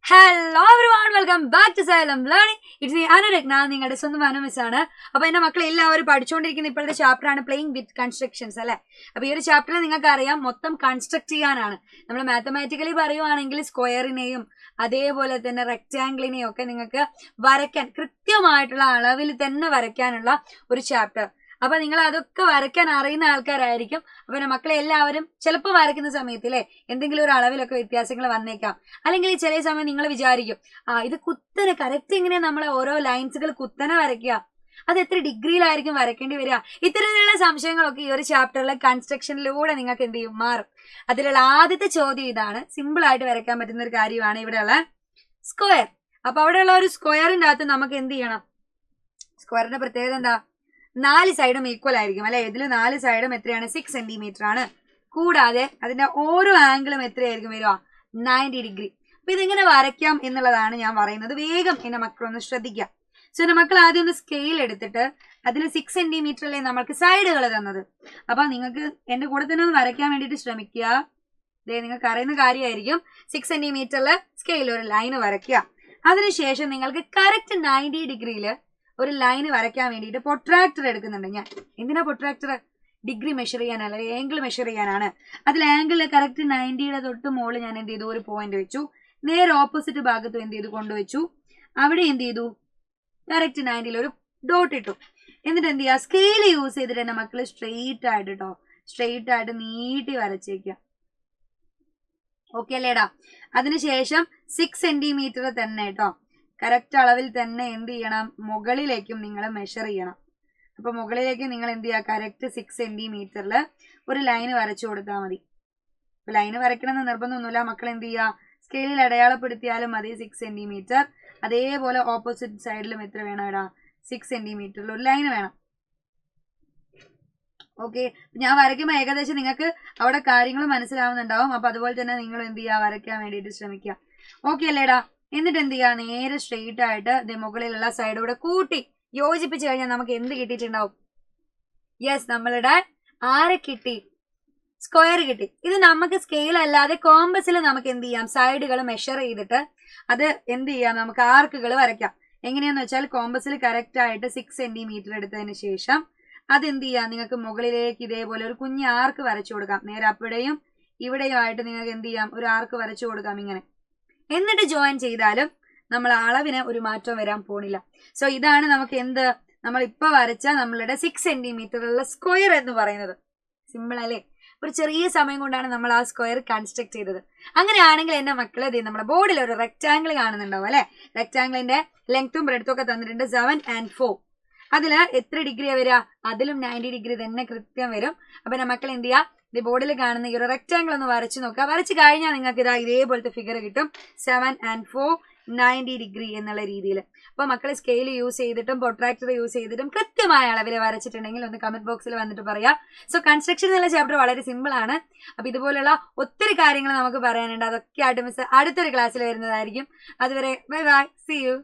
Hello everyone, welcome back to Xylem learning. It's me Anuragna, നിങ്ങളുടെ സ്വന്തം Anu miss ആണ്. അപ്പൊ എന്റെ മക്കൾ എല്ലാവരും പഠിച്ചുകൊണ്ടിരിക്കുന്ന ഇപ്പോഴത്തെ ചാപ്റ്റർ ആണ് പ്ലേയിങ് വിത്ത് കൺസ്ട്രക്ഷൻസ് അല്ലെ. അപ്പൊ ഈ ഒരു ചാപ്റ്ററിൽ നിങ്ങൾക്ക് അറിയാം മൊത്തം കൺസ്ട്രക്ട് ചെയ്യാനാണ്. നമ്മൾ മാത്തമാറ്റിക്കലി പറയുവാണെങ്കിൽ സ്ക്വയറിനെയും അതേപോലെ തന്നെ റെക്ടാംഗിളിനെയും ഒക്കെ നിങ്ങൾക്ക് വരയ്ക്കാൻ കൃത്യമായിട്ടുള്ള അളവിൽ തന്നെ വരയ്ക്കാനുള്ള ഒരു ചാപ്റ്റർ. അപ്പൊ നിങ്ങൾ അതൊക്കെ വരയ്ക്കാൻ അറിയുന്ന ആൾക്കാരായിരിക്കും. അപ്പൊ മക്കളെ എല്ലാവരും ചിലപ്പോൾ വരയ്ക്കുന്ന സമയത്ത് അല്ലെ എന്തെങ്കിലും ഒരു അളവിലൊക്കെ വ്യത്യാസങ്ങൾ വന്നേക്കാം. അല്ലെങ്കിൽ ചില സമയം നിങ്ങൾ വിചാരിക്കും ഇത് കുത്തനെ കറക്റ്റ് എങ്ങനെ നമ്മളെ ഓരോ ലൈൻസുകൾ കുത്തനെ വരയ്ക്കുക, അത് എത്ര ഡിഗ്രിയിലായിരിക്കും വരയ്ക്കേണ്ടി വരിക, ഇത്തരത്തിലുള്ള സംശയങ്ങളൊക്കെ ഈ ഒരു ചാപ്റ്ററിലെ കൺസ്ട്രക്ഷനിലൂടെ നിങ്ങൾക്ക് എന്ത് ചെയ്യും മാറും. അതിലുള്ള ആദ്യത്തെ ചോദ്യം ഇതാണ്. സിമ്പിൾ ആയിട്ട് വരയ്ക്കാൻ പറ്റുന്ന ഒരു കാര്യമാണ് ഇവിടെയുള്ള സ്ക്വയർ. അപ്പൊ അവിടെയുള്ള ഒരു സ്ക്വയറിന്റെ അകത്ത് നമുക്ക് എന്ത് ചെയ്യണം? സ്ക്വയറിന്റെ പ്രത്യേകത എന്താ? 4 സൈഡും ഈക്വൽ ആയിരിക്കും അല്ലെ. ഇതിൽ 4 സൈഡും എത്രയാണ്? 6 സെന്റിമീറ്റർ ആണ്. കൂടാതെ അതിന്റെ ഓരോ ആംഗിളും എത്രയായിരിക്കും വരിക? 90 ഡിഗ്രി. അപ്പൊ ഇതെങ്ങനെ വരയ്ക്കാം എന്നുള്ളതാണ് ഞാൻ പറയുന്നത്. വേഗം എന്റെ മക്കളൊന്ന് ശ്രദ്ധിക്കാം. സോ എന്റെ മക്കൾ ആദ്യം ഒന്ന് സ്കെയിൽ എടുത്തിട്ട് അതിൽ 6 സെന്റിമീറ്ററിലെ നമ്മൾക്ക് സൈഡുകൾ തന്നത്. അപ്പൊ നിങ്ങൾക്ക് എന്റെ കൂടെ തന്നെ ഒന്ന് വരയ്ക്കാൻ വേണ്ടിയിട്ട് ശ്രമിക്കുക. നിങ്ങൾക്ക് അറിയുന്ന കാര്യമായിരിക്കും. 6 സെന്റിമീറ്ററിൽ സ്കെയിൽ ഒരു ലൈന് വരയ്ക്കുക. അതിനുശേഷം നിങ്ങൾക്ക് കറക്റ്റ് 90 ഡിഗ്രിയിൽ ഒരു ലൈന് വരയ്ക്കാൻ വേണ്ടിയിട്ട് പ്രൊട്രാക്ടർ എടുക്കുന്നുണ്ട് ഞാൻ. എന്തിനാ പ്രൊട്രാക്ടർ? ഡിഗ്രി മെഷർ ചെയ്യാനല്ല, ആംഗിൾ മെഷർ ചെയ്യാനാണ്. അതിൽ ആംഗിളിൽ കറക്റ്റ് 90യുടെ തൊട്ട് മുകളിൽ ഞാൻ എന്ത് ചെയ്തു? ഒരു പോയിന്റ് വെച്ചു. നേരെ ഓപ്പോസിറ്റ് ഭാഗത്തും എന്ത് ചെയ്തു? കൊണ്ടുവച്ചു. അവിടെ എന്ത് ചെയ്തു? കറക്റ്റ് 90യിൽ ഒരു ഡോട്ട് ഇട്ടു. എന്നിട്ട് എന്ത് ചെയ്യുക? സ്കെയിൽ യൂസ് ചെയ്തിട്ട് എന്റെ മക്കള് സ്ട്രെയിറ്റ് ആയിട്ട് കേട്ടോ, സ്ട്രെയിറ്റ് ആയിട്ട് നീട്ടി വരച്ചേക്കുക. ഓക്കെ അല്ലേടാ? അതിനുശേഷം 6 സെന്റിമീറ്റർ തന്നെ കേട്ടോ, കറക്റ്റ് അളവിൽ തന്നെ എന്ത് ചെയ്യണം? മുകളിലേക്കും നിങ്ങൾ മെഷർ ചെയ്യണം. അപ്പൊ മുകളിലേക്ക് നിങ്ങൾ എന്ത് ചെയ്യുക? കറക്റ്റ് 6 സെന്റിമീറ്ററിൽ ഒരു ലൈന് വരച്ചു കൊടുത്താൽ മതി. അപ്പൊ ലൈന് വരയ്ക്കണമെന്ന് നിർബന്ധമൊന്നുമില്ല. മക്കൾ എന്ത് ചെയ്യുക? സ്കെയിലിൽ അടയാളപ്പെടുത്തിയാലും മതി 6 സെന്റിമീറ്റർ. അതേപോലെ ഓപ്പോസിറ്റ് സൈഡിലും എത്ര വേണം? ഇടാ 6 സെന്റിമീറ്ററിൽ ഒരു ലൈന് വേണം. ഓക്കെ, ഞാൻ വരയ്ക്കുമ്പോൾ ഏകദേശം നിങ്ങൾക്ക് അവിടെ കാര്യങ്ങൾ മനസ്സിലാവുന്നുണ്ടാവും. അപ്പൊ അതുപോലെ തന്നെ നിങ്ങൾ എന്ത് ചെയ്യുക? വരയ്ക്കാൻ വേണ്ടിയിട്ട് ശ്രമിക്കുക. ഓക്കെ അല്ലേടാ? എന്നിട്ട് എന്ത് ചെയ്യുക? നേരെ സ്ട്രെയിറ്റ് ആയിട്ട് മുകളിലുള്ള സൈഡൂടെ കൂട്ടി യോജിപ്പിച്ചു കഴിഞ്ഞാൽ നമുക്ക് എന്ത് കിട്ടിയിട്ടുണ്ടാവും? യെസ്, നമ്മളുടെ ആരെ കിട്ടി? സ്ക്വയർ കിട്ടി. ഇത് നമുക്ക് സ്കെയിൽ അല്ലാതെ കോമ്പസിൽ നമുക്ക് എന്ത് ചെയ്യാം? സൈഡുകൾ മെഷർ ചെയ്തിട്ട് അത് എന്ത് ചെയ്യാം? നമുക്ക് ആർക്കുകൾ വരയ്ക്കാം. എങ്ങനെയാന്ന് വെച്ചാൽ കോമ്പസിൽ കറക്റ്റ് ആയിട്ട് 6 സെന്റിമീറ്റർ എടുത്തതിന് ശേഷം അതെന്ത് ചെയ്യാം? നിങ്ങൾക്ക് മുകളിലേക്ക് ഇതേപോലെ ഒരു കുഞ്ഞ് ആർക്ക് വരച്ചു കൊടുക്കാം. നേരെ അവിടെയും ഇവിടെയും ആയിട്ട് നിങ്ങൾക്ക് എന്ത് ചെയ്യാം? ഒരു ആർക്ക് വരച്ചു കൊടുക്കാം ഇങ്ങനെ. എന്നിട്ട് ജോയിൻ ചെയ്താലും നമ്മൾ അളവിന് ഒരു മാറ്റം വരാൻ പോണില്ല. സോ ഇതാണ് നമുക്ക് എന്ത് നമ്മൾ ഇപ്പൊ വരച്ച നമ്മളുടെ 6 സെന്റിമീറ്ററുള്ള സ്ക്വയർ എന്ന് പറയുന്നത്. സിമ്പിൾ അല്ലേ? ഒരു ചെറിയ സമയം കൊണ്ടാണ് നമ്മൾ ആ സ്ക്വയർ കൺസ്ട്രക്ട് ചെയ്തത്. അങ്ങനെയാണെങ്കിൽ എന്റെ മക്കളെ നമ്മുടെ ബോർഡിൽ ഒരു റെക്ടാംഗിൾ കാണുന്നുണ്ടാവും അല്ലെ. റെക്ടാംഗിളിന്റെ ലെങ്ത്തും ബ്രെഡ്ത്തും ഒക്കെ തന്നിട്ടുണ്ട് 7 and 4. അതില് എത്ര ഡിഗ്രിയാ വരിക? അതിലും 90 ഡിഗ്രി തന്നെ കൃത്യം വരും. അപ്പൊ എന്റെ മക്കൾ എന്ത് ചെയ്യുക? ബോർഡിൽ കാണുന്ന ഈ ഒരു റെക്ടാംഗിൾ ഒന്ന് വരച്ചു നോക്കുക. വരച്ചു കഴിഞ്ഞാൽ നിങ്ങൾക്ക് ഇതേപോലത്തെ ഫിഗർ കിട്ടും. 7 and 4 90 ഡിഗ്രി എന്നുള്ള രീതിയിൽ. അപ്പൊ മക്കൾ സ്കെയിൽ യൂസ് ചെയ്തിട്ടും പ്രൊട്രാക്ടർ യൂസ് ചെയ്തിട്ടും കൃത്യമായ അളവിൽ വരച്ചിട്ടുണ്ടെങ്കിൽ ഒന്ന് കമന്റ് ബോക്സിൽ വന്നിട്ട് പറയാം. സോ കൺസ്ട്രക്ഷൻ എന്നുള്ള ചാപ്റ്റർ വളരെ സിമ്പിൾ ആണ്. അപ്പൊ ഇതുപോലുള്ള ഒത്തിരി കാര്യങ്ങൾ നമുക്ക് പറയാനുണ്ട്. അതൊക്കെ ആയിട്ട് മിസ് അടുത്തൊരു ക്ലാസ്സിൽ വരുന്നതായിരിക്കും. അതുവരെ ബൈ ബൈ, സീ യു.